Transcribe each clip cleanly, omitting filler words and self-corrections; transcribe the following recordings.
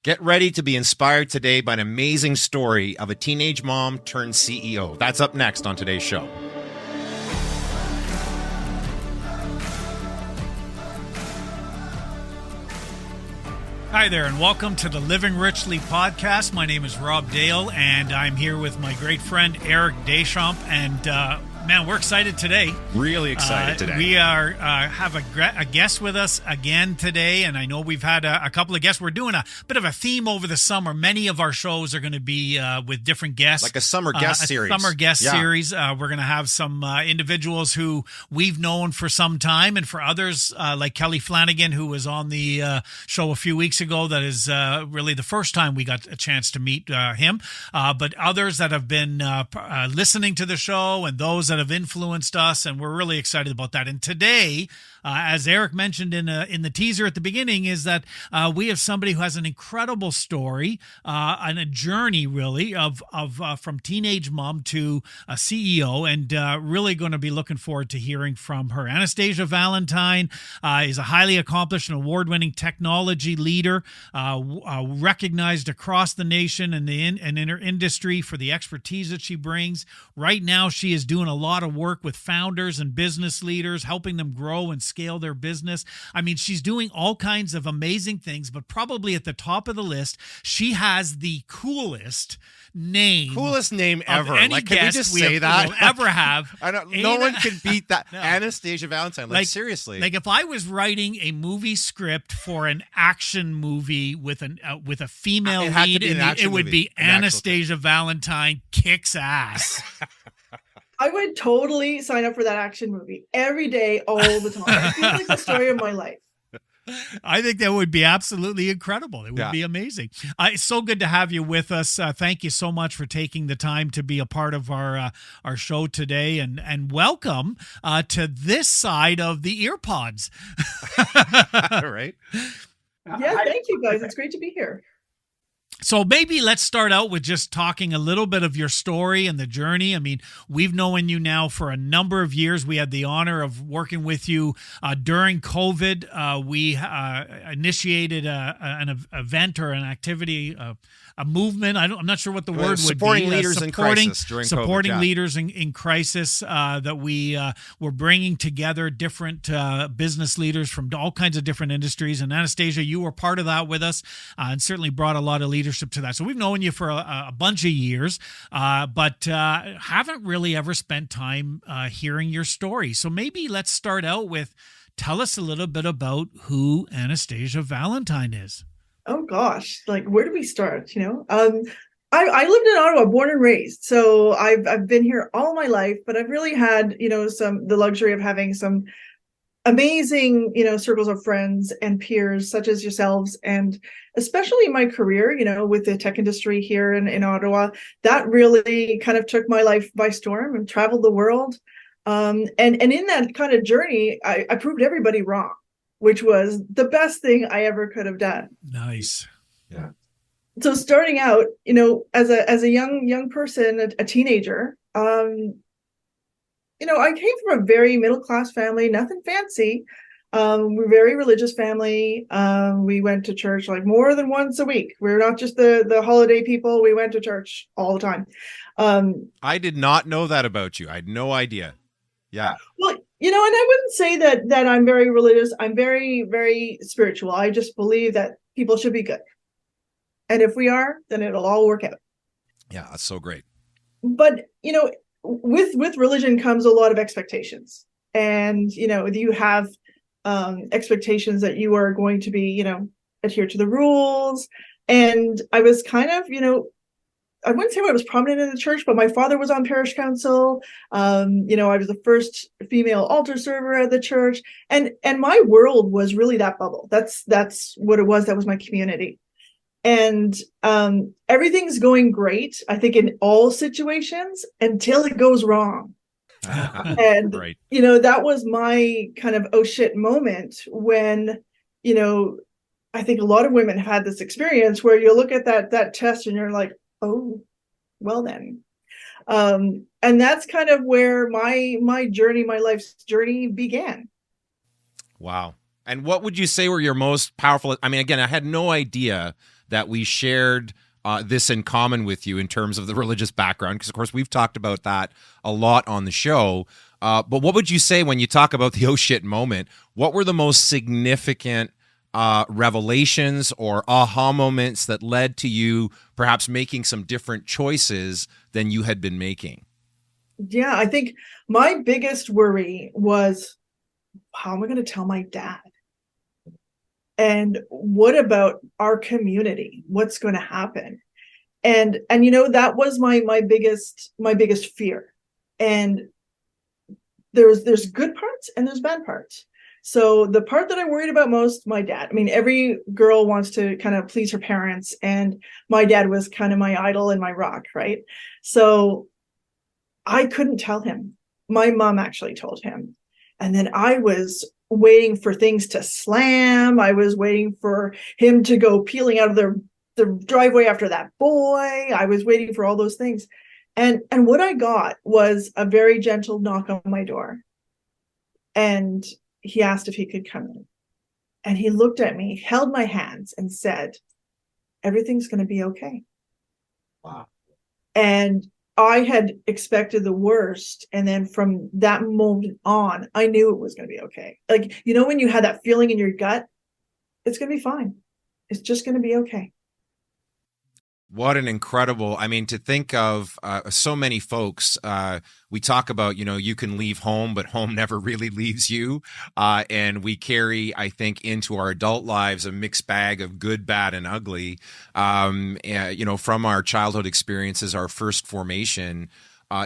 Get ready to be inspired today by an amazing story of a teenage mom turned CEO. That's up next on today's show. Hi there, and welcome to the Living Richly podcast. My name is Rob Dale, and I'm here with my great friend Eric Deschamps. And man, we're excited today. Really excited today. We are have a guest with us again today, and I know we've had a couple of guests. We're doing a bit of a theme over the summer. Many of our shows are going to be with different guests, like a summer guest series. Series. We're going to have some individuals who we've known for some time, and for others like Kelly Flanagan, who was on the show a few weeks ago. That is really the first time we got a chance to meet him. But others that have been listening to the show and those that have influenced us, and we're really excited about that. And today, as Eric mentioned in the teaser at the beginning, is that we have somebody who has an incredible story and a journey, really, of from teenage mom to a CEO, and really going to be looking forward to hearing from her. Anastasia Valentine is a highly accomplished and award-winning technology leader, recognized across the nation and in her industry for the expertise that she brings. Right now, she is doing a lot of work with founders and business leaders, helping them grow and scale their business. I mean, she's doing all kinds of amazing things, but probably at the top of the list, she has the coolest name ever. Any like, can we just say that? Will ever have. I don't. No one can beat that. No. Anastasia Valentine. Like seriously. Like if I was writing a movie script for an action movie with a female lead, it would be Anastasia Valentine kicks ass. I would totally sign up for that action movie every day, all the time. It feels like the story of my life. I think that would be absolutely incredible. It would be amazing. It's so good to have you with us. Thank you so much for taking the time to be a part of our show today, and welcome to this side of the earpods. Right? Yeah, thank you guys. It's great to be here. So maybe let's start out with just talking a little bit of your story and the journey. I mean, we've known you now for a number of years. We had the honor of working with you during COVID. We initiated an event or an activity, a movement. I'm not sure what the word would be. Supporting leaders in crisis during COVID. Supporting leaders in crisis that we were bringing together different business leaders from all kinds of different industries. And Anastasia, you were part of that with us and certainly brought a lot of leadership to that. So we've known you for a bunch of years, but haven't really ever spent time hearing your story. So maybe let's start out with, tell us a little bit about who Anastasia Valentine is. Oh gosh, like where do we start? I lived in Ottawa, born and raised, so I've been here all my life. But I've really had the luxury of having some amazing circles of friends and peers such as yourselves, and especially my career with the tech industry here in Ottawa, that really kind of took my life by storm and traveled the world. And in that kind of journey, I proved everybody wrong, which was the best thing I ever could have done. Nice. Yeah. So starting out, as a young person, a teenager, I came from a very middle-class family, nothing fancy. We're a very religious family. We went to church like more than once a week. We're not just the holiday people. We went to church all the time. I did not know that about you. I had no idea. Yeah. Well, and I wouldn't say that I'm very religious. I'm very, very spiritual. I just believe that people should be good. And if we are, then it'll all work out. Yeah, that's so great. But, with religion comes a lot of expectations. And, you have expectations that you are going to be, adhere to the rules. And I was kind of, I wouldn't say I was prominent in the church, but my father was on parish council. I was the first female altar server at the church. And my world was really that bubble. That's what it was. That was my community. And everything's going great, I think, in all situations until it goes wrong. And, right. That was my kind of oh shit moment when, I think a lot of women have had this experience where you look at that test and you're like, oh, well then. And that's kind of where my life's journey began. Wow. And what would you say were your most powerful? I mean, again, I had no idea that we shared this in common with you in terms of the religious background, because of course we've talked about that a lot on the show. But what would you say when you talk about the oh shit moment? What were the most significant revelations or aha moments that led to you perhaps making some different choices than you had been making? Yeah, I think my biggest worry was, how am I going to tell my dad? And what about our community? What's going to happen? And that was my biggest fear. And there's good parts and there's bad parts. So the part that I worried about most, my dad. I mean, every girl wants to kind of please her parents, and my dad was kind of my idol and my rock, right? So I couldn't tell him. My mom actually told him. And then I was waiting for things to slam. I was waiting for him to go peeling out of the driveway after that boy. I was waiting for all those things. And what I got was a very gentle knock on my door. And he asked if he could come in. And he looked at me, held my hands, and said, everything's going to be okay. Wow. And I had expected the worst. And then from that moment on, I knew it was going to be okay. Like, when you had that feeling in your gut, it's going to be fine. It's just going to be okay. What an incredible, to think of so many folks, we talk about, you can leave home, but home never really leaves you. And we carry, I think, into our adult lives a mixed bag of good, bad, and ugly, from our childhood experiences, our first formation,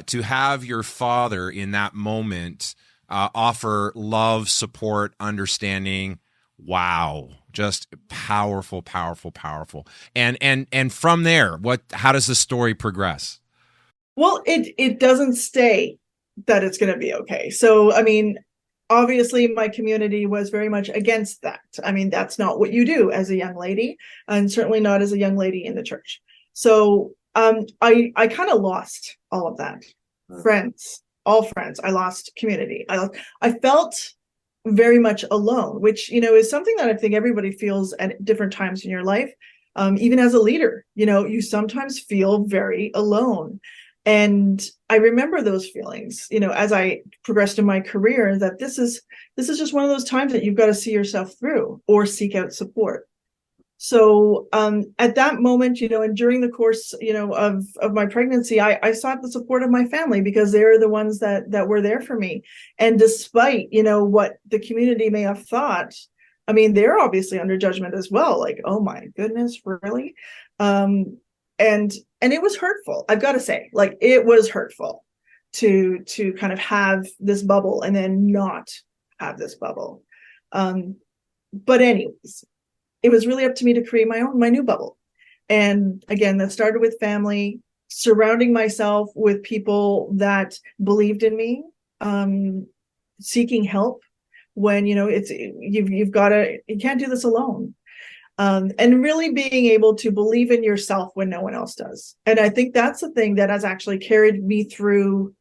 to have your father in that moment offer love, support, understanding. Wow. Just powerful, powerful, powerful. And from there, how does the story progress? Well, it doesn't stay that it's going to be okay. So, obviously my community was very much against that. That's not what you do as a young lady, and certainly not as a young lady in the church. So, I kind of lost all of that. Friends, all friends. I lost community. I felt very much alone, which, is something that I think everybody feels at different times in your life. Even as a leader, you sometimes feel very alone. And I remember those feelings, as I progressed in my career, that this is just one of those times that you've got to see yourself through or seek out support. So at that moment, and during the course, of my pregnancy, I sought the support of my family, because they're the ones that were there for me. And despite, what the community may have thought, they're obviously under judgment as well. Like, oh my goodness, really? And it was hurtful. I've got to say, like, it was hurtful to kind of have this bubble and then not have this bubble. But anyways, it was really up to me to create my new bubble. And again, that started with family, surrounding myself with people that believed in me, seeking help when, you can't do this alone. And really being able to believe in yourself when no one else does. And I think that's the thing that has actually carried me through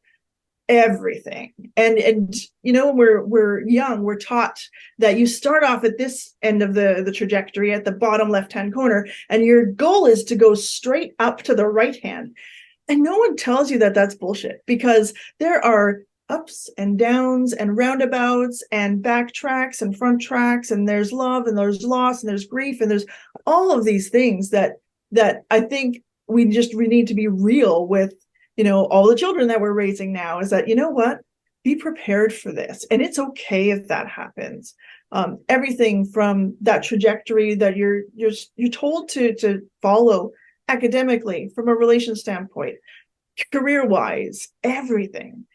everything. And when we're young, we're taught that you start off at this end of the trajectory at the bottom left-hand corner, and your goal is to go straight up to the right hand. And no one tells you that that's bullshit, because there are ups and downs and roundabouts and back tracks and front tracks, and there's love and there's loss and there's grief and there's all of these things that I think we need to be real with. All the children that we're raising now, is that, what, be prepared for this. And it's okay if that happens. Everything from that trajectory that you're told to follow academically, from a relation standpoint, career-wise, everything.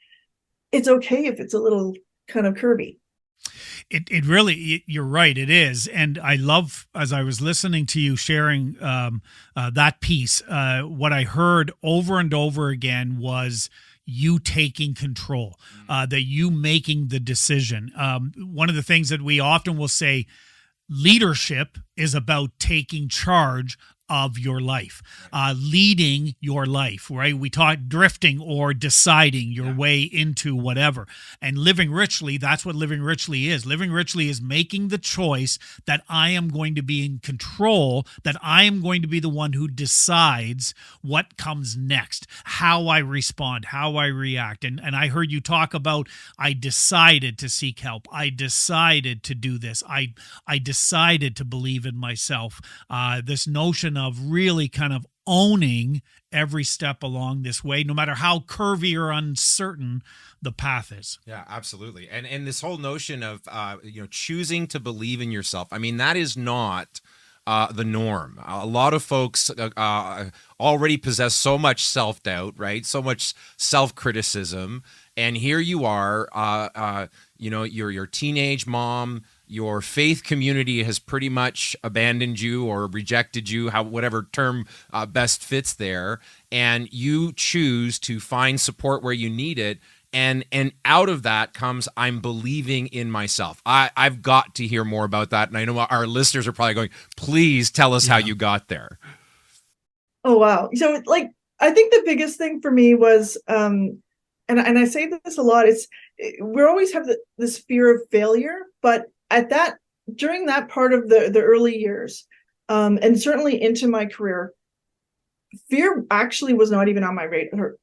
It's okay if it's a little kind of curvy. It really, you're right, it is. And I love, as I was listening to you sharing that piece, what I heard over and over again was you taking control, that you making the decision. One of the things that we often will say, leadership is about taking charge of your life, leading your life, right? We talk drifting or deciding your way into whatever. And living richly, that's what living richly is. Living richly is making the choice that I am going to be in control, that I am going to be the one who decides what comes next, how I respond, how I react. And I heard you talk about, I decided to seek help. I decided to do this. I decided to believe in myself. This notion of really kind of owning every step along this way, no matter how curvy or uncertain the path is. Yeah, absolutely. And this whole notion of choosing to believe in yourself. I mean, that is not the norm. A lot of folks already possess so much self-doubt, right? So much self-criticism. And here you are, you're your teenage mom. Your faith community has pretty much abandoned you or rejected you, whatever term best fits there, and you choose to find support where you need it. And out of that comes, I'm believing in myself. I've got to hear more about that, and I know our listeners are probably going, please tell us how you got there. Oh wow! So I think the biggest thing for me was, and I say this a lot, we always have this fear of failure, but during that part of the early years, and certainly into my career, fear actually was not even on my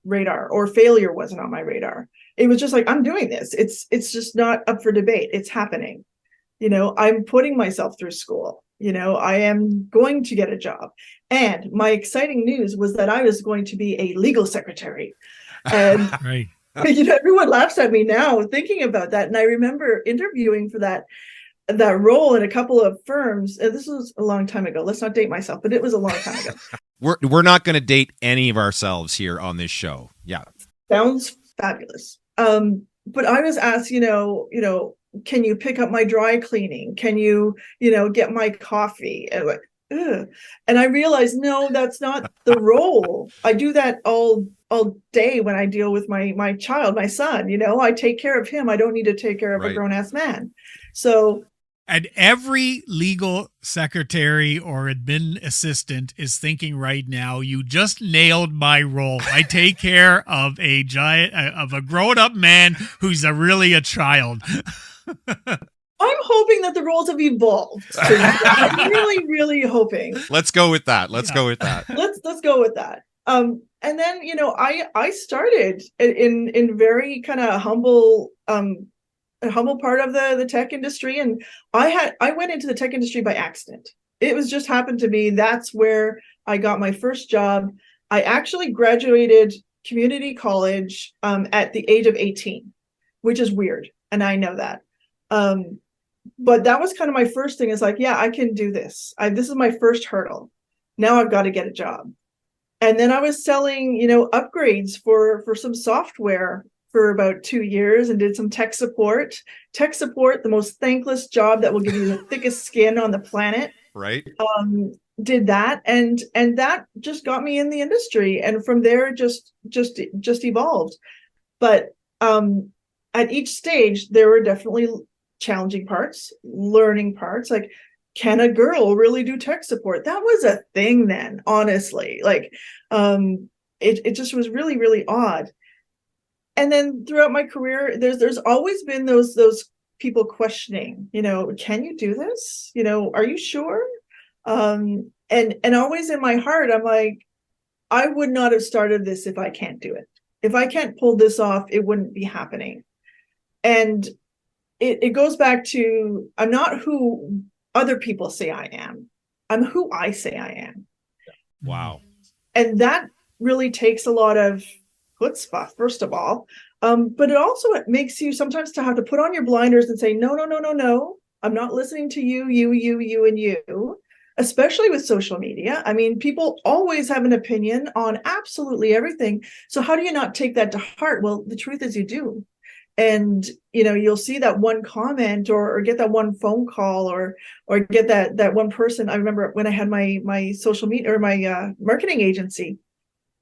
radar, or failure wasn't on my radar. It was just like, I'm doing this. It's just not up for debate. It's happening. I'm putting myself through school. I am going to get a job. And my exciting news was that I was going to be a legal secretary. And right. Everyone laughs at me now thinking about that. And I remember interviewing for that role in a couple of firms. And this was a long time ago. Let's not date myself, but it was a long time ago. We're not going to date any of ourselves here on this show. Yeah. Sounds fabulous. But I was asked, can you pick up my dry cleaning? Can you, get my coffee? And I realized, no, that's not the role. I do that all day when I deal with my child, my son. I take care of him. I don't need to take care of a grown-ass man. So, and every legal secretary or admin assistant is thinking right now, you just nailed my role. I take care of a grown-up man who's really a child. I'm hoping that the roles have evolved. I'm really, really hoping. Let's go with that. Let's go with that. Let's go with that. And then, I started in very kind of humble, a humble part of the tech industry. And I went into the tech industry by accident. It was just happened to be, that's where I got my first job. I actually graduated community college at the age of 18, which is weird. And I know that. But that was kind of my first thing, is like, yeah, I can do this. This is my first hurdle. Now I've got to get a job. And then I was selling, upgrades for some software for about 2 years, and did some tech support. Tech support, the most thankless job that will give you the thickest skin on the planet. Right. Did that, and that just got me in the industry. And from there, just evolved. But at each stage, there were definitely challenging parts, learning parts. Like, can a girl really do tech support? That was a thing then, honestly. It just was really, really odd. And then throughout my career, there's always been those people questioning, can you do this? Are you sure? And always in my heart, I'm like, I would not have started this if I can't do it. If I can't pull this off, it wouldn't be happening. And it goes back to, I'm not who other people say I am. I'm who I say I am. Wow. And that really takes a lot of chutzpah, first of all. But it makes you sometimes to have to put on your blinders and say, no. I'm not listening to you, and you, especially with social media. I mean, people always have an opinion on absolutely everything. So how do you not take that to heart? Well, the truth is you do. And, you'll see that one comment or get that one phone call or get that one person. I remember when I had my social media or my marketing agency,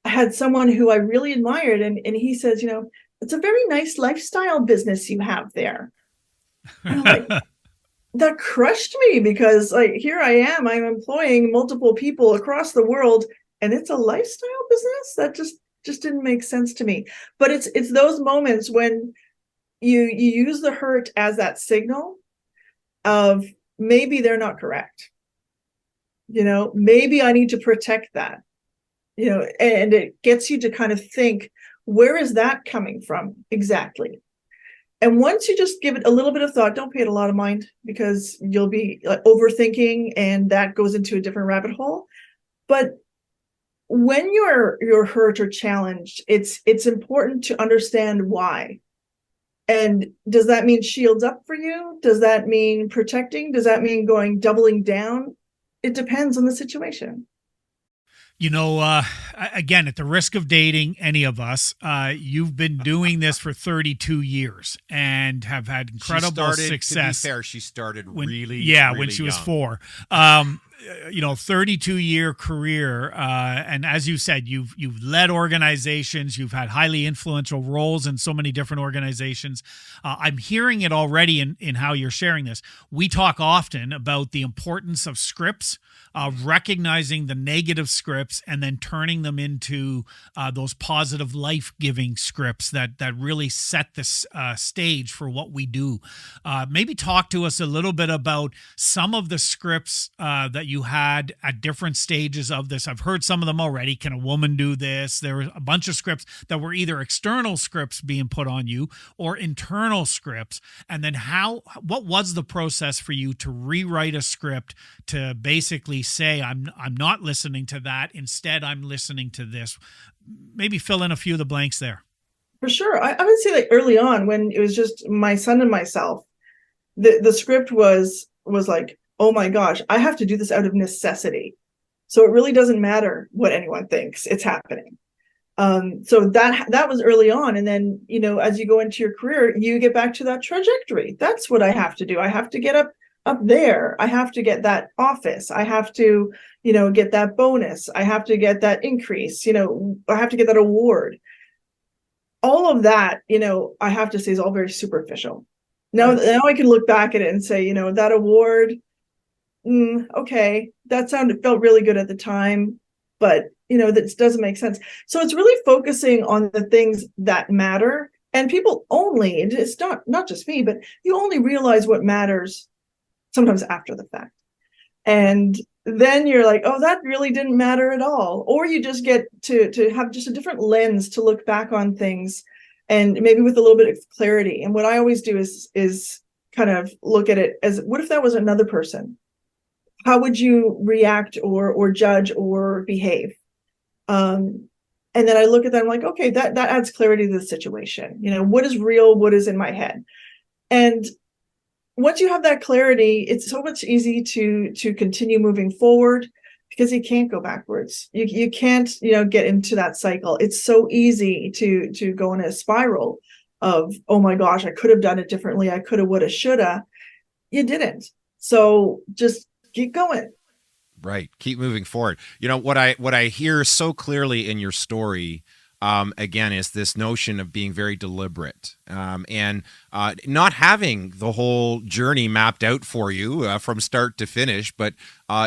I had someone who I really admired. And he says, it's a very nice lifestyle business you have there. And I'm like, that crushed me, because like here I am, I'm employing multiple people across the world, and it's a lifestyle business that just didn't make sense to me. But it's those moments when you use the hurt as that signal of maybe they're not correct. Maybe I need to protect that. And it gets you to kind of think, where is that coming from exactly? And once you just give it a little bit of thought, don't pay it a lot of mind, because you'll be overthinking, and that goes into a different rabbit hole. But when you're hurt or challenged, it's important to understand why. And does that mean shields up for you? Does that mean protecting? Does that mean doubling down? It depends on the situation. Again, at the risk of dating any of us, you've been doing this for 32 years and have had incredible success. To be fair, she started when she was young. 4. 32-year career, and as you said, you've led organizations, you've had highly influential roles in so many different organizations. I'm hearing it already in how you're sharing this. We talk often about the importance of scripts, recognizing the negative scripts, and then turning them into those positive, life-giving scripts that really set the stage for what we do. Maybe talk to us a little bit about some of the scripts that you had at different stages of this. I've heard some of them already. Can a woman do this? There were a bunch of scripts that were either external scripts being put on you or internal scripts. And then what was the process for you to rewrite a script to basically say, I'm not listening to that. Instead, I'm listening to this. Maybe fill in a few of the blanks there. For sure. I would say, like, early on, when it was just my son and myself, the script was like, oh my gosh, I have to do this out of necessity. So it really doesn't matter what anyone thinks, it's happening. So that was early on. And then, as you go into your career, you get back to that trajectory. That's what I have to do. I have to get up there. I have to get that office. I have to, get that bonus. I have to get that increase. I have to get that award. All of that, I have to say, is all very superficial. Now I can look back at it and say, that award, okay, felt really good at the time, but that doesn't make sense. So it's really focusing on the things that matter, and people only, and it's not just me, but you only realize what matters sometimes after the fact. And then you're like, oh, that really didn't matter at all. Or you just get to have just a different lens to look back on things, and maybe with a little bit of clarity. And what I always do is kind of look at it as, what if that was another person? How would you react or judge or behave? And then I look at that, I'm like, okay, that adds clarity to the situation. What is real? What is in my head? And once you have that clarity, it's so much easy to continue moving forward, because you can't go backwards. You can't, get into that cycle. It's so easy to go in a spiral of, oh my gosh, I could have done it differently. I coulda, woulda, shoulda. You didn't. So just keep going. Right. Keep moving forward. What I hear so clearly in your story, again, is this notion of being very deliberate, and not having the whole journey mapped out for you from start to finish, but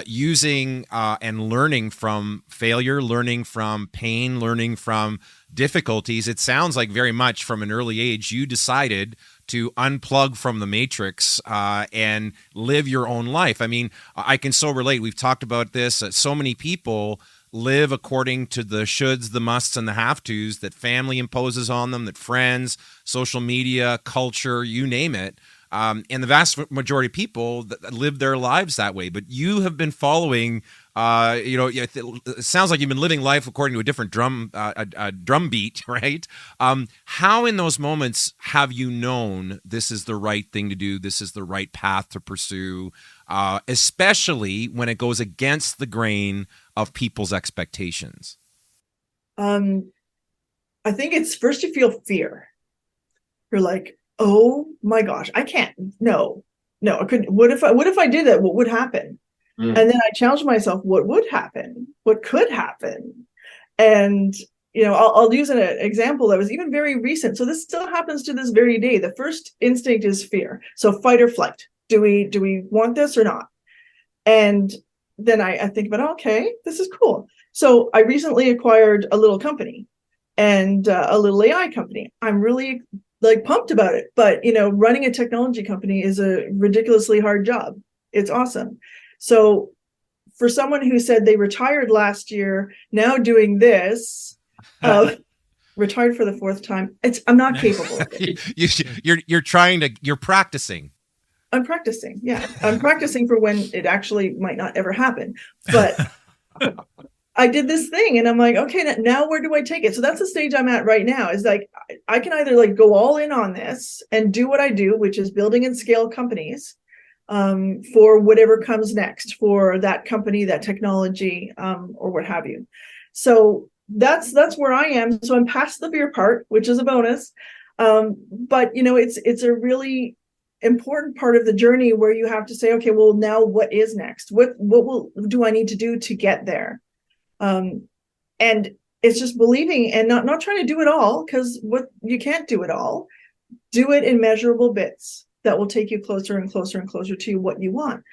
using and learning from failure, learning from pain, learning from difficulties. It sounds like very much from an early age you decided to unplug from the matrix and live your own life. I mean, I can so relate. We've talked about this. So many people live according to the shoulds, the musts, and the have-tos that family imposes on them, that friends, social media, culture, you name it. And the vast majority of people that live their lives that way. But you have been following, it sounds like you've been living life according to a different drum beat, right? How in those moments have you known this is the right thing to do, this is the right path to pursue, especially when it goes against the grain of people's expectations? I think it's first you feel fear. You're like, oh my gosh, I can't. No, I couldn't. What if I did that? What would happen? And then I challenged myself, what would happen? What could happen? And, I'll use an example that was even very recent. So this still happens to this very day. The first instinct is fear. So fight or flight. Do we want this or not? And then I think about, okay, this is cool. So I recently acquired a little company and a little AI company. I'm really like pumped about it. But, running a technology company is a ridiculously hard job. It's awesome. So for someone who said they retired last year, now doing this, retired for the fourth time, I'm not capable of it. You're practicing. I'm practicing. Yeah. I'm practicing for when it actually might not ever happen. But I did this thing and I'm like, okay, now where do I take it? So that's the stage I'm at right now, is like, I can either like go all in on this and do what I do, which is building and scale companies for whatever comes next for that company, that technology, or what have you. So that's where I am. So I'm past the fear part, which is a bonus. But it's a really important part of the journey where you have to say, okay, well, now what is next? What do I need to do to get there? And it's just believing and not trying to do it all, because what you can't do it all. Do it in measurable bits that will take you closer and closer and closer to what you want.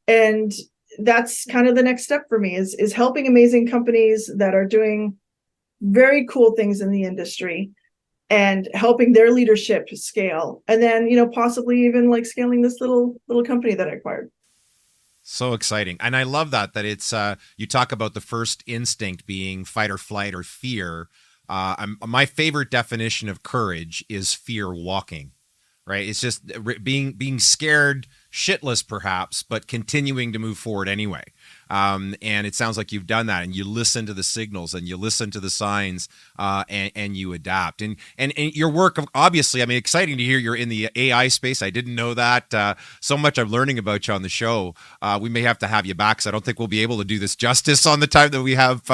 And that's kind of the next step for me is helping amazing companies that are doing very cool things in the industry and helping their leadership scale. And then, possibly even like scaling this little company that I acquired. So exciting. And I love that it's, you talk about the first instinct being fight or flight or fear. My favorite definition of courage is fear walking, right? It's just being scared shitless perhaps, but continuing to move forward anyway. And it sounds like you've done that, and you listen to the signals and you listen to the signs, and you adapt. And your work, obviously, I mean, exciting to hear you're in the AI space. I didn't know that. So much I'm learning about you on the show. We may have to have you back, because I don't think we'll be able to do this justice on the time that we have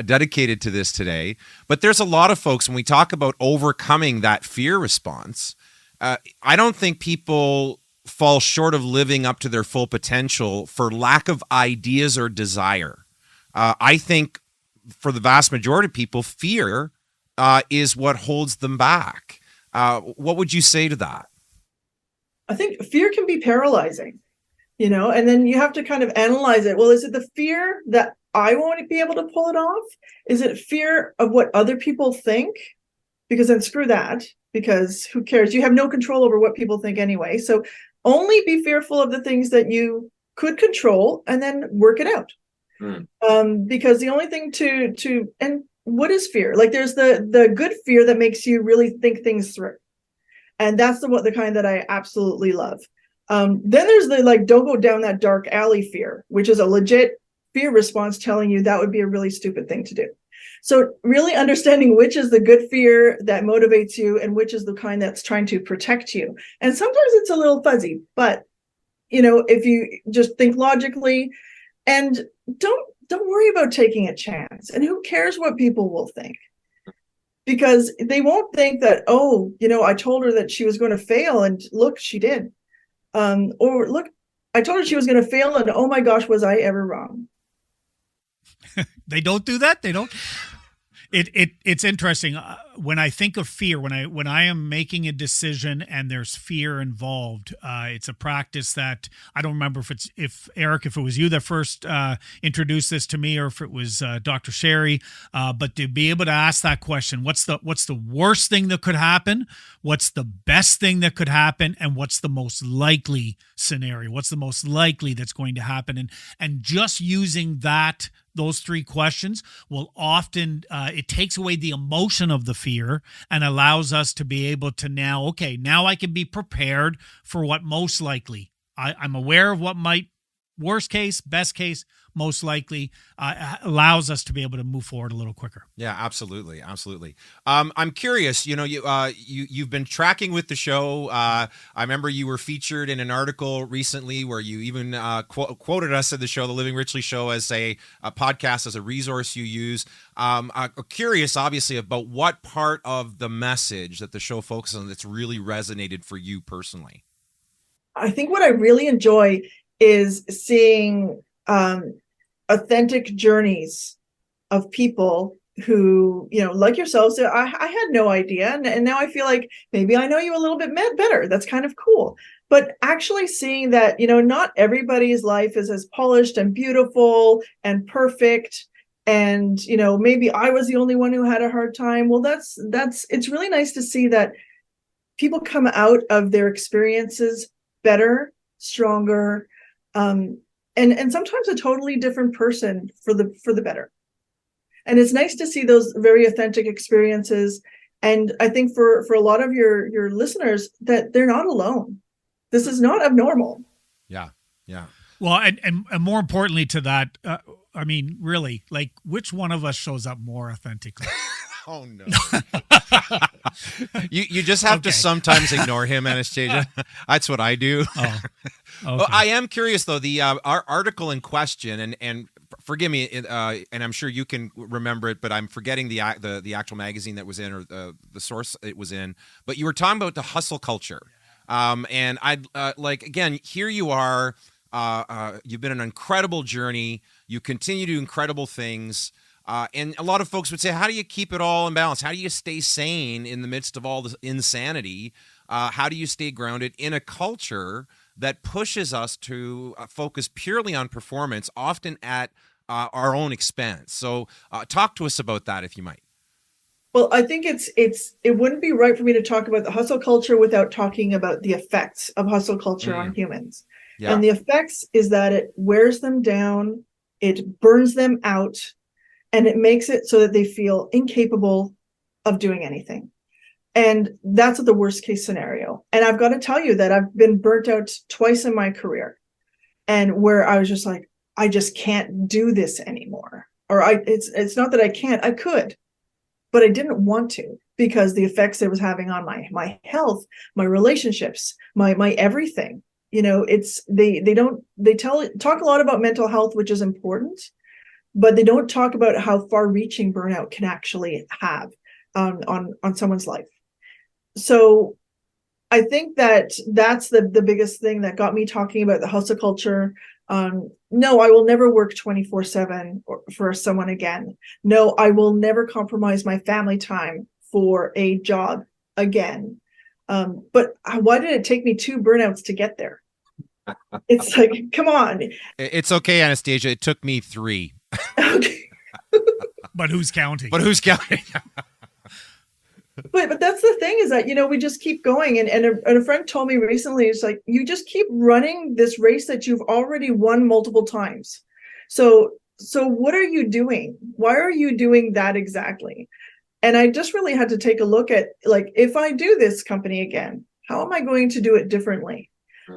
dedicated to this today. But there's a lot of folks, when we talk about overcoming that fear response, I don't think people fall short of living up to their full potential for lack of ideas or desire. I think for the vast majority of people, fear is what holds them back. What would you say to that? I think fear can be paralyzing, and then you have to kind of analyze it. Well, is it the fear that I won't be able to pull it off? Is it fear of what other people think? Because then screw that, because who cares? You have no control over what people think anyway. So only be fearful of the things that you could control and then work it out. Because the only thing and what is fear? Like there's the good fear that makes you really think things through. And that's the kind that I absolutely love. Then there's the like, don't go down that dark alley fear, which is a legit fear response telling you that would be a really stupid thing to do. So really understanding which is the good fear that motivates you and which is the kind that's trying to protect you. And sometimes it's a little fuzzy, but if you just think logically and don't worry about taking a chance. And who cares what people will think? Because they won't think that, I told her that she was going to fail and look, she did. Or look, I told her she was going to fail and oh my gosh, was I ever wrong? They don't do that. They don't. It's interesting when I think of fear. When I am making a decision and there's fear involved, it's a practice that I don't remember if Eric, if it was you that first introduced this to me, or if it was Dr. Sherry. But to be able to ask that question, what's the worst thing that could happen? What's the best thing that could happen? And what's the most likely scenario? What's the most likely that's going to happen? And just using those three questions will often, it takes away the emotion of the fear and allows us to be able to now I can be prepared for what most likely. I'm aware of what might, worst case, best case, most likely, allows us to be able to move forward a little quicker. Yeah, absolutely. Absolutely. I'm curious, you've been tracking with the show. I remember you were featured in an article recently where you even quoted us at the show, the Living Richly Show, as a podcast, as a resource you use. I'm curious, obviously, about what part of the message that the show focuses on that's really resonated for you personally. I think what I really enjoy is seeing authentic journeys of people who, like yourself, so I had no idea. And now I feel like maybe I know you a little bit better. That's kind of cool. but actually seeing that, not everybody's life is as polished and beautiful and perfect. And, maybe I was the only one who had a hard time. Well, it's really nice to see that people come out of their experiences better, stronger, and sometimes a totally different person for the better. And it's nice to see those very authentic experiences. And I think for a lot of your listeners, that they're not alone. This is not abnormal. Yeah. Yeah. Well, and more importantly to that, I mean, really, like, which one of us shows up more authentically? Oh no. You just have to sometimes ignore him, Anastasia. That's what I do. Oh, okay. Well, I am curious though. The our article in question, and forgive me, and I'm sure you can remember it, but I'm forgetting the actual magazine that was in, or the source it was in. But you were talking about the hustle culture, and I'd like, again, here you are. You've been on an incredible journey. You continue to do incredible things. And a lot of folks would say, how do you keep it all in balance? How do you stay sane in the midst of all this insanity? How do you stay grounded in a culture that pushes us to focus purely on performance, often at our own expense? So talk to us about that, if you might. Well, I think it wouldn't be right for me to talk about the hustle culture without talking about the effects of hustle culture on humans. Yeah. And the effects is that it wears them down, it burns them out, and it makes it so that they feel incapable of doing anything. And that's the worst case scenario. And I've got to tell you that I've been burnt out twice in my career, and where I was just like, I just can't do this anymore. Or it's not that I can't, I could, but I didn't want to, because the effects it was having on my health, my relationships, my everything. They talk a lot about mental health, which is important, but they don't talk about how far-reaching burnout can actually have on someone's life. So I think that's the biggest thing that got me talking about the hustle culture. No, I will never work 24/7 for someone again. No, I will never compromise my family time for a job again. But why did it take me 2 burnouts to get there? It's like, come on. It's okay, Anastasia. It took me 3. Okay. But who's counting? But that's the thing, is that, we just keep going. And a friend told me recently, it's like, you just keep running this race that you've already won multiple times. So what are you doing? Why are you doing that exactly? And I just really had to take a look at, like, if I do this company again, how am I going to do it differently?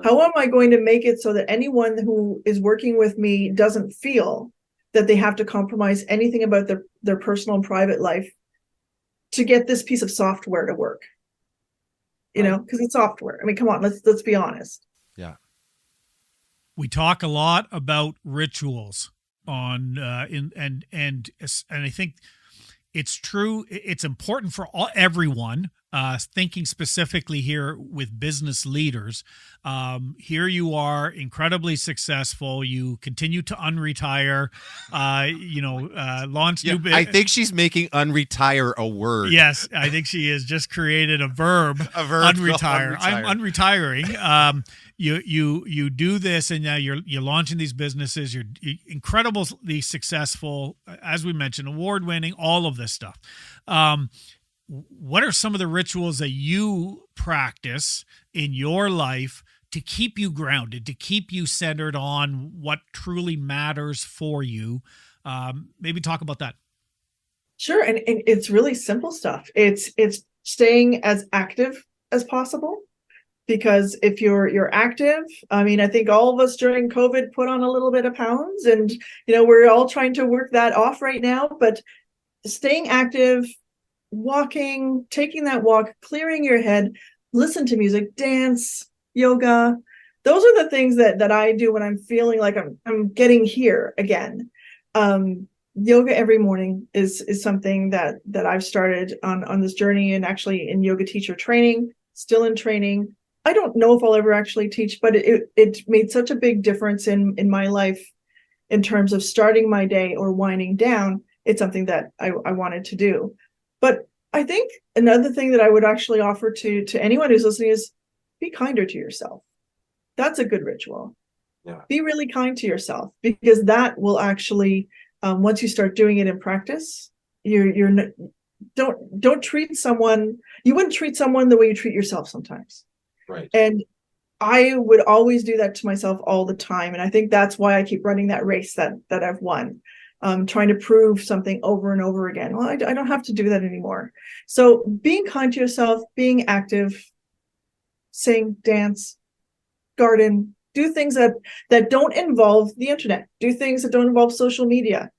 How am I going to make it so that anyone who is working with me doesn't feel that they have to compromise anything about their personal and private life to get this piece of software to work? Because it's software. I mean, come on, let's be honest. Yeah. We talk a lot about rituals on and I think it's true. It's important for everyone. Thinking specifically here with business leaders, here you are, incredibly successful. You continue to unretire, launch new business. I think she's making unretire a word. Yes, I think she has just created a verb. Unretire. I'm unretiring. You do this, and now you're launching these businesses. You're incredibly successful, as we mentioned, award winning, all of this stuff. What are some of the rituals that you practice in your life to keep you grounded, to keep you centered on what truly matters for you? Maybe talk about that. Sure. And it's really simple stuff. It's staying as active as possible, because if you're active, I mean, I think all of us during COVID put on a little bit of pounds, and, we're all trying to work that off right now, but staying active, walking, taking that walk, clearing your head, listen to music, dance, yoga. Those are the things that I do when I'm feeling like I'm getting here again. Yoga every morning is something that I've started on this journey, and actually in yoga teacher training, still in training. I don't know if I'll ever actually teach, but it made such a big difference in my life in terms of starting my day or winding down. It's something that I wanted to do. But I think another thing that I would actually offer to anyone who's listening is be kinder to yourself. That's a good ritual. Yeah. Be really kind to yourself, because that will actually, once you start doing it in practice, don't treat someone, you wouldn't treat someone the way you treat yourself sometimes. Right. And I would always do that to myself all the time. And I think that's why I keep running that race that I've won, trying to prove something over and over again. Well, I don't have to do that anymore. So being kind to yourself, being active, sing, dance, garden, do things that don't involve the internet, do things that don't involve social media,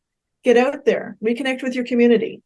get out there, reconnect with your community.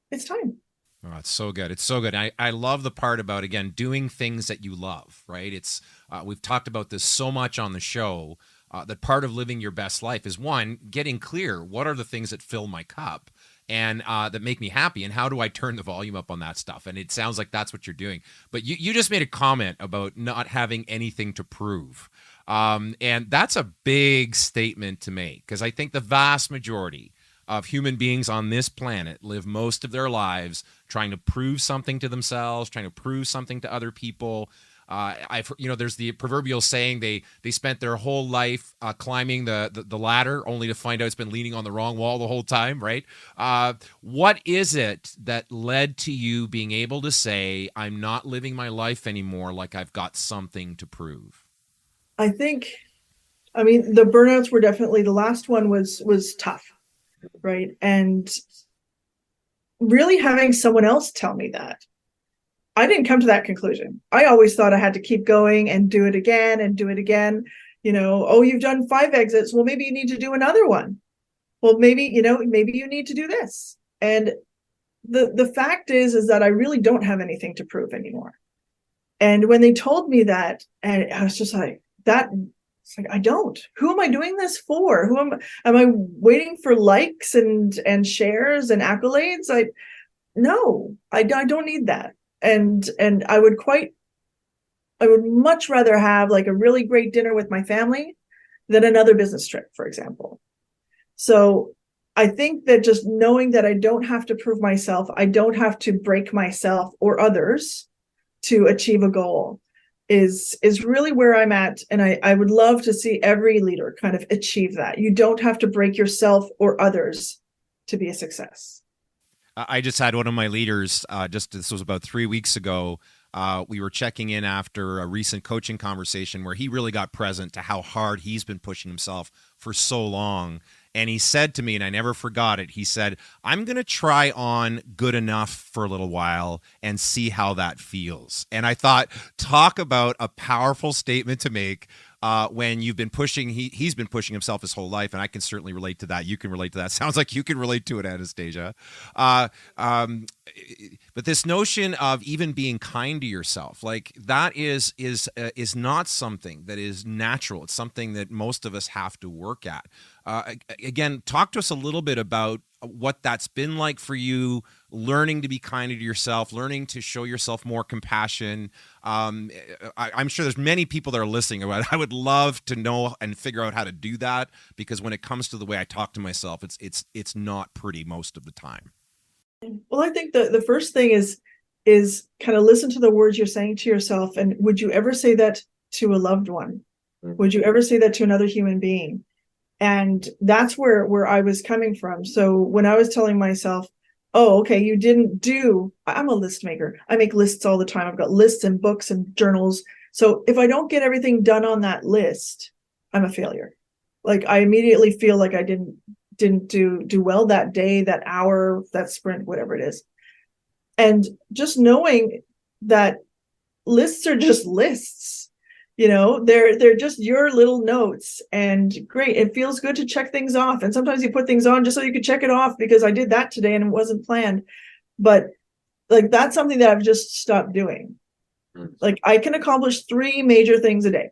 It's time. Oh, it's so good. It's so good. I love the part about, again, doing things that you love, right? It's we've talked about this so much on the show, that part of living your best life is, one, getting clear. What are the things that fill my cup and that make me happy? And how do I turn the volume up on that stuff? And it sounds like that's what you're doing. But you just made a comment about not having anything to prove. And that's a big statement to make, because I think the vast majority of human beings on this planet live most of their lives trying to prove something to themselves, trying to prove something to other people. There's the proverbial saying, they spent their whole life climbing the ladder only to find out it's been leaning on the wrong wall the whole time, right? What is it that led to you being able to say, I'm not living my life anymore like I've got something to prove? I think, the burnouts were definitely, the last one was tough, right? And really having someone else tell me that, I didn't come to that conclusion. I always thought I had to keep going and do it again and do it again. Oh, you've done 5 exits. Well, maybe you need to do another one. Well, maybe you need to do this. And the fact is that I really don't have anything to prove anymore. And when they told me that, and I was just like, that, it's like, I don't. Who am I doing this for? Am I waiting for likes and shares and accolades? No, I don't need that. And I would much rather have like a really great dinner with my family than another business trip, for example. So I think that just knowing that I don't have to prove myself, I don't have to break myself or others to achieve a goal is really where I'm at. And I would love to see every leader kind of achieve that. You don't have to break yourself or others to be a success. I just had one of my leaders, this was about 3 weeks ago. We were checking in after a recent coaching conversation where he really got present to how hard he's been pushing himself for so long. And he said to me, and I never forgot it, he said, I'm going to try on good enough for a little while and see how that feels. And I thought, talk about a powerful statement to make. When you've been pushing, he's been pushing himself his whole life, and I can certainly relate to that. You can relate to that. Sounds like you can relate to it, Anastasia. But this notion of even being kind to yourself, like that is not something that is natural. It's something that most of us have to work at. Again, talk to us a little bit about what that's been like for you, learning to be kinder to yourself, learning to show yourself more compassion. I'm sure there's many people that are listening about it. I would love to know and figure out how to do that, because when it comes to the way I talk to myself, it's not pretty most of the time. Well, I think the first thing is kind of listen to the words you're saying to yourself. And would you ever say that to a loved one? Would you ever say that to another human being? And that's where I was coming from. So when I was telling myself, oh, okay, I'm a list maker. I make lists all the time. I've got lists and books and journals. So if I don't get everything done on that list, I'm a failure. Like I immediately feel like I didn't do well that day, that hour, that sprint, whatever it is. And just knowing that lists are just lists. They're just your little notes, and great. It feels good to check things off. And sometimes you put things on just so you could check it off because I did that today and it wasn't planned. But like, that's something that I've just stopped doing. Like I can accomplish 3 major things a day.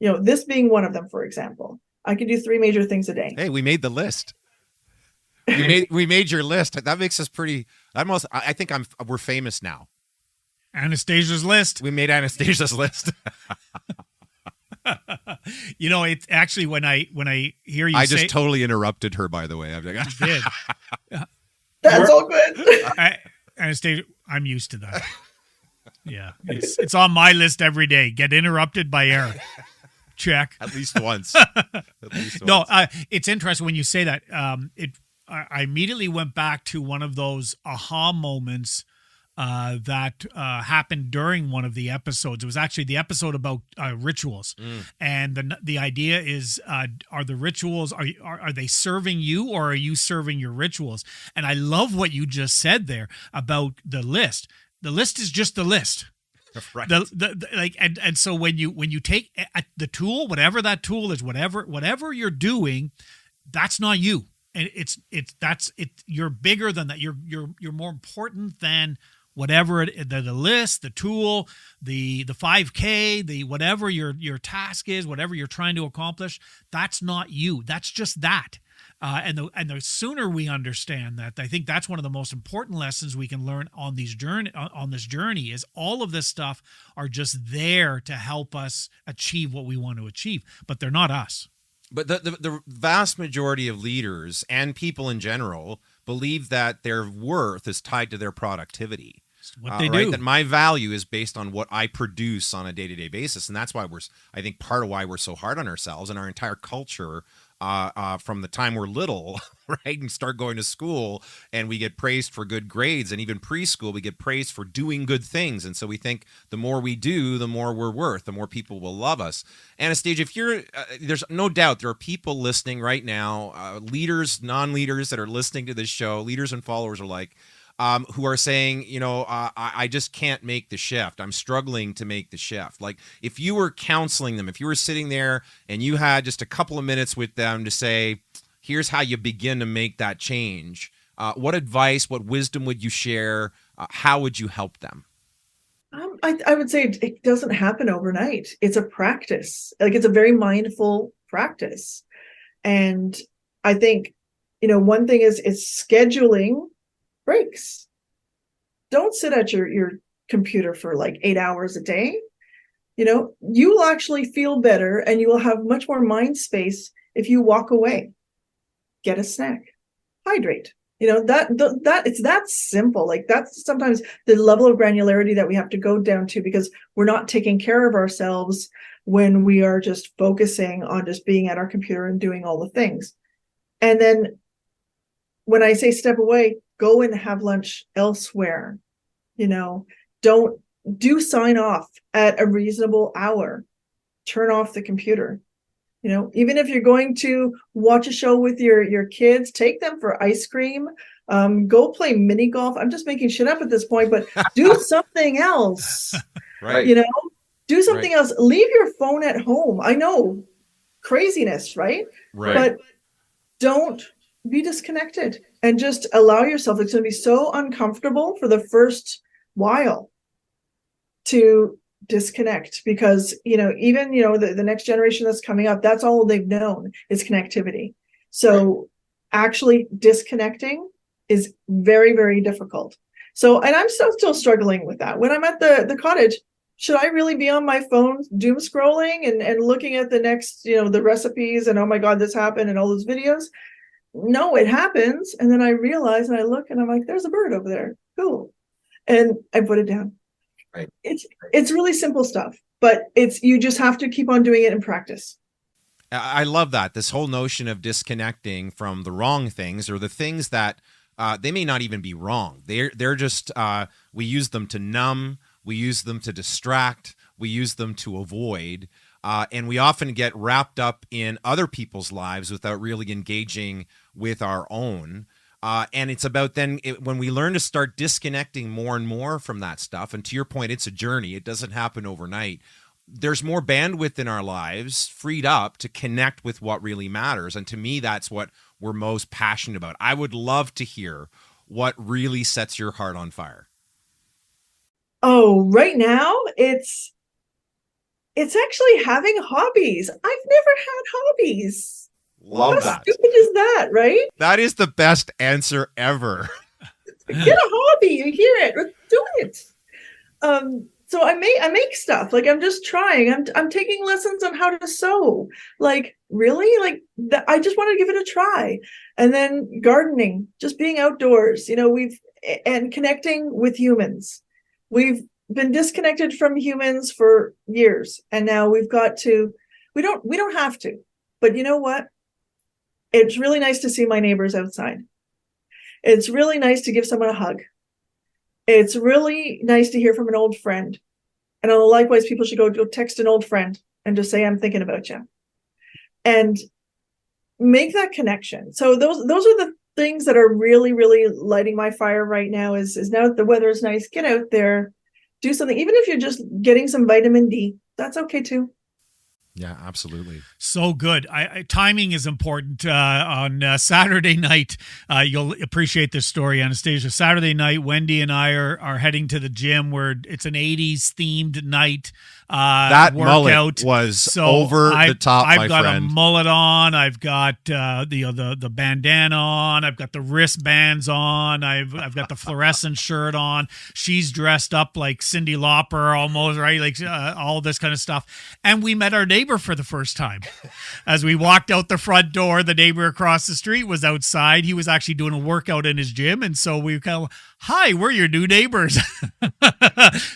This being one of them, for example. I can do 3 major things a day. Hey, we made the list. We made your list. That makes us pretty. I think we're famous now. Anastasia's list. We made Anastasia's list. It's actually when I hear you, I just totally interrupted her. By the way, I did. That's all good. Anastasia, I'm used to that. Yeah, it's on my list every day. Get interrupted by Eric. Check. At least once. At least No, once. it's interesting when you say that. I immediately went back to one of those aha moments that happened during one of the episodes. It was actually the episode about rituals, and the idea is: are the rituals are they serving you, or are you serving your rituals? And I love what you just said there about the list. The list is just the list. Right. And so when you take the tool, whatever that tool is, whatever you're doing, that's not you, and you're bigger than that. You're more important than whatever the list, the tool, the 5K, the whatever your task is, whatever you're trying to accomplish. That's not you. That's just that. And the sooner we understand that, I think that's one of the most important lessons we can learn on this journey is all of this stuff are just there to help us achieve what we want to achieve, but they're not us. But the vast majority of leaders and people in general believe that their worth is tied to their productivity. What they right? do. That my value is based on what I produce on a day-to-day basis. And that's why I think part of why we're so hard on ourselves and our entire culture from the time we're little, right, and start going to school, and we get praised for good grades, and even preschool we get praised for doing good things, and so we think the more we do, the more we're worth, the more people will love us. Anastasia, if you're there's no doubt there are people listening right now, leaders, non-leaders that are listening to this show, leaders and followers are like, who are saying, I just can't make the shift. I'm struggling to make the shift. Like if you were counseling them, if you were sitting there and you had just a couple of minutes with them to say, here's how you begin to make that change. What advice, what wisdom would you share? How would you help them? I would say it doesn't happen overnight. It's a practice. Like it's a very mindful practice. And I think, one thing is scheduling breaks. Don't sit at your computer for like 8 hours a day. You will actually feel better and you will have much more mind space if you walk away, get a snack, hydrate. That it's that simple. Like that's sometimes the level of granularity that we have to go down to because we're not taking care of ourselves when we are just focusing on just being at our computer and doing all the things. And then when I say step away, go and have lunch elsewhere. Don't sign off at a reasonable hour. Turn off the computer. Even if you're going to watch a show with your kids, take them for ice cream. Go play mini golf. I'm just making shit up at this point, but do something else. Right. Do something else. Leave your phone at home. I know, craziness, right? Right. But don't be disconnected and just allow yourself. It's going to be so uncomfortable for the first while to disconnect because even the next generation that's coming up, that's all they've known is connectivity. So actually disconnecting is very, very difficult. So, and I'm still struggling with that. When I'm at the cottage, should I really be on my phone doom scrolling and looking at the next the recipes and oh my god this happened and all those videos? No, it happens. And then I realize and I look and I'm like, there's a bird over there. Cool. And I put it down. Right. It's really simple stuff, but you just have to keep on doing it in practice. I love that. This whole notion of disconnecting from the wrong things or the things that they may not even be wrong. They're just, we use them to numb. We use them to distract. We use them to avoid. And we often get wrapped up in other people's lives without really engaging with our own. And it's about when we learn to start disconnecting more and more from that stuff. And to your point, it's a journey. It doesn't happen overnight. There's more bandwidth in our lives freed up to connect with what really matters. And to me, that's what we're most passionate about. I would love to hear what really sets your heart on fire. Oh, right now it's actually having hobbies. I've never had hobbies. Love How that. stupid is that, right? That is the best answer ever. Get a hobby. You hear it. Let's do it. So I make stuff. Like I'm just trying. I'm taking lessons on how to sew. Like really, like I just wanted to give it a try. And then gardening, just being outdoors. And connecting with humans. We've been disconnected from humans for years, and now we don't have to, but you know what? It's really nice to see my neighbors outside. It's really nice to give someone a hug. It's really nice to hear from an old friend. And likewise, people should go text an old friend and just say, I'm thinking about you. And make that connection. So those are the things that are really, really lighting my fire right now is now that the weather is nice, get out there, do something. Even if you're just getting some vitamin D, that's okay too. Yeah, absolutely. So good. Timing is important. On Saturday night, you'll appreciate this story, Anastasia. Saturday night, Wendy and I are heading to the gym where it's an 80s themed night. That workout mullet was over the top, my friend. I've got a mullet on. I've got the bandana on. I've got the wristbands on. I've got the fluorescent shirt on. She's dressed up like Cyndi Lauper almost, right? Like all this kind of stuff. And we met our neighbor for the first time. As we walked out the front door, the neighbor across the street was outside. He was actually doing a workout in his gym. And so we kind of, hi, we're your new neighbors.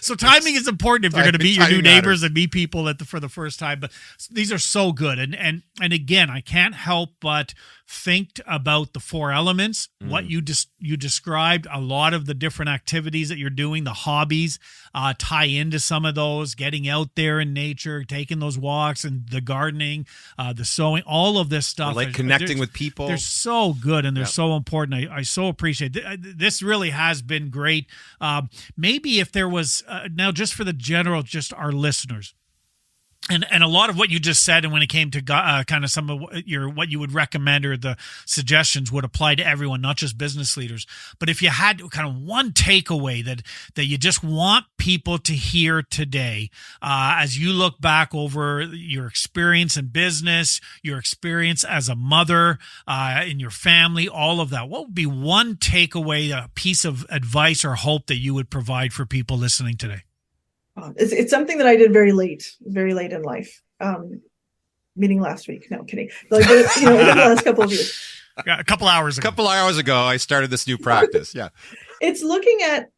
So timing is important if you're going to meet your new neighbors and meet people for the first time. But these are so good. And again, I can't help but think about the 4 elements, what you described, a lot of the different activities that you're doing, the hobbies tie into some of those, getting out there in nature, taking those walks and the gardening, the sewing, all of this stuff. Like connecting with people. They're so good and they're so important. I so appreciate it. This really has been great. Maybe if there was, now just for the general, just our listeners, and a lot of what you just said, and when it came to kind of some of what you would recommend or the suggestions would apply to everyone, not just business leaders. But if you had kind of one takeaway that you just want people to hear today, as you look back over your experience in business, your experience as a mother, in your family, all of that, what would be one takeaway, a piece of advice or hope that you would provide for people listening today? It's something that I did very late in life. Meaning last week. No, kidding. Like, but, in the last couple of years. Yeah, a couple hours ago, I started this new practice. Yeah. It's looking at,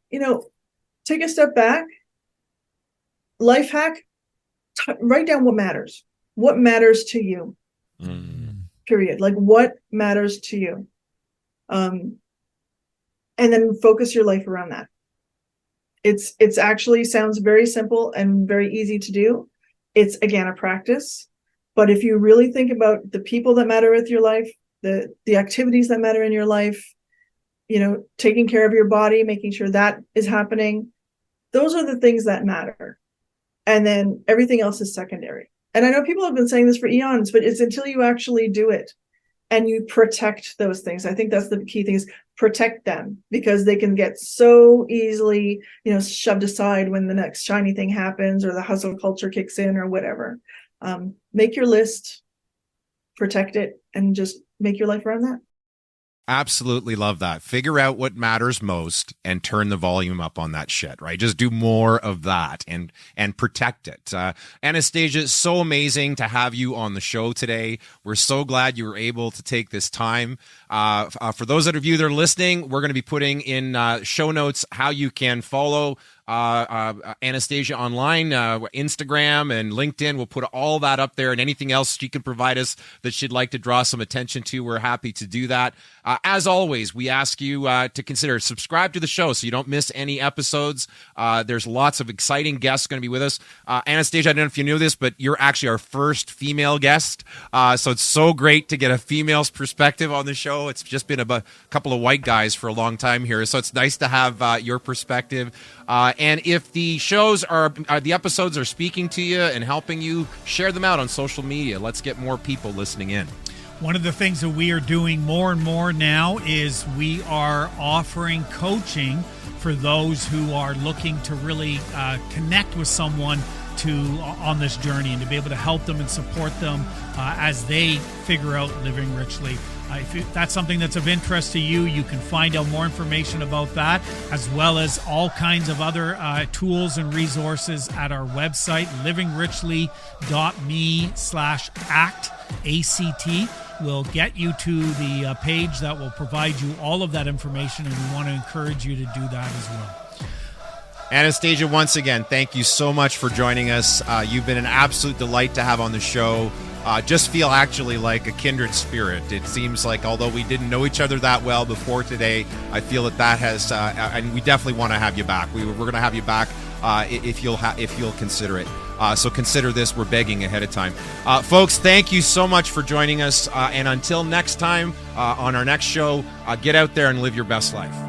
take a step back, life hack, write down what matters. What matters to you? Period. Like, what matters to you? And then focus your life around that. It's actually sounds very simple and very easy to do. It's, again, a practice. But if you really think about the people that matter with your life, the activities that matter in your life, taking care of your body, making sure that is happening, those are the things that matter. And then everything else is secondary. And I know people have been saying this for eons, but it's until you actually do it and you protect those things. I think that's the key thing, is protect them, because they can get so easily, shoved aside when the next shiny thing happens or the hustle culture kicks in or whatever. Make your list, protect it, and just make your life around that. Absolutely love that. Figure out what matters most and turn the volume up on that shit, right? Just do more of that and protect it. Anastasia, it's so amazing to have you on the show today. We're so glad you were able to take this time. For those of you that are listening, we're going to be putting in show notes how you can follow Anastasia online, Instagram and LinkedIn. We'll put all that up there, and anything else she can provide us that she'd like to draw some attention to, we're happy to do that. As always, we ask you to consider subscribe to the show so you don't miss any episodes. There's lots of exciting guests going to be with us. Anastasia, I don't know if you knew this, but you're actually our first female guest. So it's so great to get a female's perspective on the show. It's just been a couple of white guys for a long time here. So it's nice to have your perspective. And if the shows the episodes are speaking to you and helping you, share them out on social media. Let's get more people listening in. One of the things that we are doing more and more now is we are offering coaching for those who are looking to really connect with someone on this journey, and to be able to help them and support them as they figure out living richly. If that's something that's of interest to you, you can find out more information about that, as well as all kinds of other tools and resources at our website, livingrichley.me/act. ACT will get you to the page that will provide you all of that information, and we want to encourage you to do that as well. Anastasia, once again, thank you so much for joining us. You've been an absolute delight to have on the show. Just feel actually like a kindred spirit. It seems like although we didn't know each other that well before today, I feel that has, and we definitely want to have you back. We're going to have you back if you'll consider it. So consider this. We're begging ahead of time. Folks, thank you so much for joining us. And until next time on our next show, get out there and live your best life.